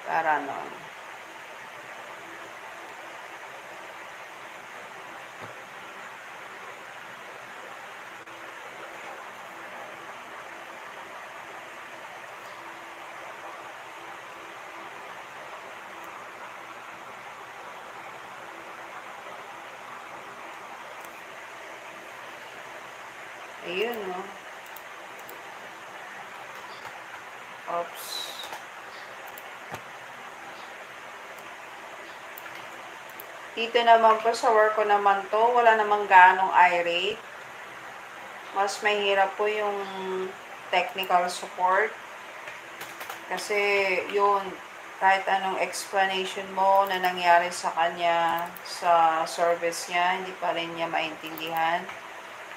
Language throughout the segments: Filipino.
Para nun. Ayun, no? Oops. Dito naman po sa work ko naman to, wala namang ganong irate. Mas mahirap po yung technical support. Kasi yun, kahit anong explanation mo na nangyari sa kanya sa service niya, hindi pa rin niya maintindihan.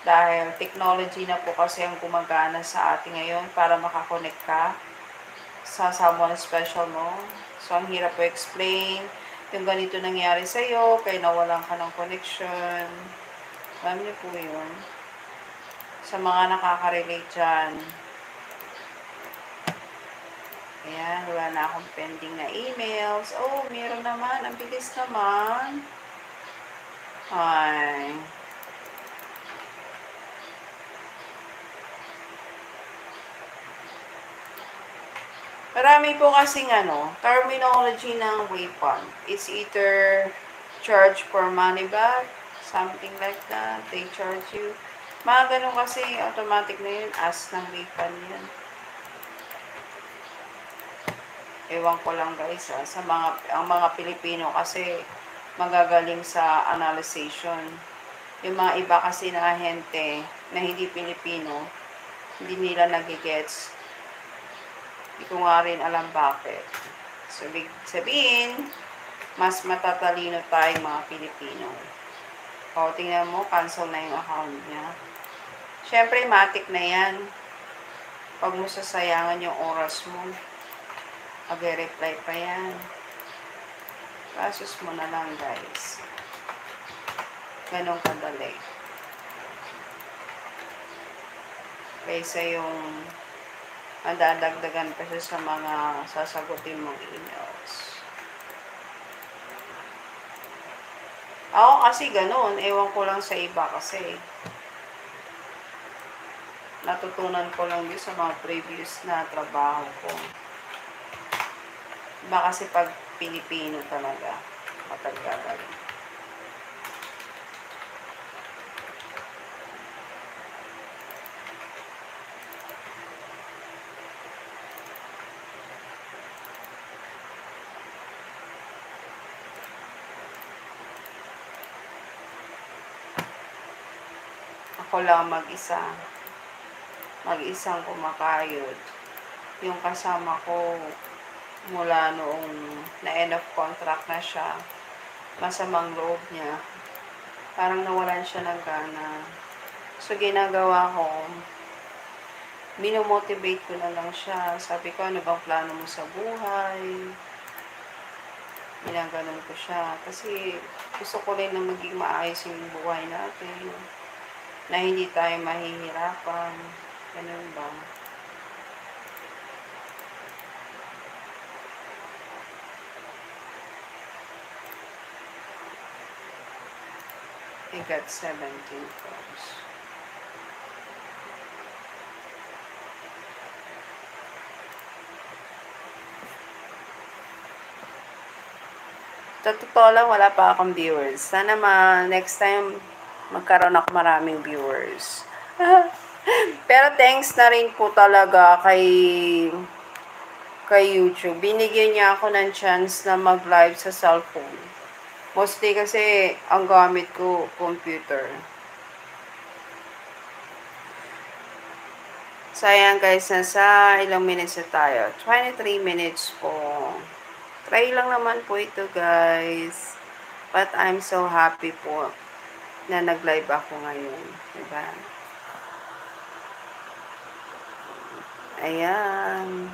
Dahil technology na po kasi ang gumagana sa atin ngayon para makakonect ka sa someone special mo. So, ang hirap po explain. Yung ganito nangyari sa'yo, kaya nawalan ka ng connection. Alam niyo po yun. Sa mga nakaka-relate dyan. Ayan, wala na akong pending na emails. Oh, meron naman. Ang bilis naman. Ay. Marami po kasing terminology ng waypoint. It's either charge for money back, something like that. They charge you. Mga ganun kasi automatic na yun. As ng waypoint yan. Ewan ko lang guys ang mga Pilipino kasi magagaling sa analyzation. Yung mga iba kasi na ahente na hindi Pilipino, hindi nila nagigets. Hindi ko nga rin alam bakit. So, sabihin, mas matatalino tayong mga Pilipino. O, tingnan mo, cancel na yung account niya. Siyempre, matik na yan. Pag mo sasayangan yung oras mo, mag-reply pa yan. Kasus mo na lang, guys. Ganun kadali. Kaysa yung madadagdagan pa siya sa mga sasagutin mong emails. Ako kasi ganun. Ewan ko lang sa iba kasi. Natutunan ko lang din sa mga previous na trabaho ko. Iba kasi pag Pilipino talaga. Matagagal. Ako lang mag-isa. Mag-isang kumakayod. Yung kasama ko, mula noong na-end of contract na siya, masamang loob niya. Parang nawalan siya ng gana. So, ginagawa ko, minomotivate ko na lang siya. Sabi ko, ano bang plano mo sa buhay? Ginaganon ko siya. Kasi gusto ko rin na maging maayos yung buhay natin. Na hindi tayo mahihirapan. Ganun ba? I got 17 crores. Sa totoo lang, wala pa akong viewers. Sana next time magkaroon ako maraming viewers. Pero thanks na rin po talaga kay YouTube. Binigyan niya ako ng chance na mag-live sa cellphone. Mostly kasi ang gamit ko computer. Sayang guys, nasa ilang minutes na tayo. 23 minutes po. Try lang naman po ito guys. But I'm so happy po na nag-live ako ngayon. Diba? Ayan.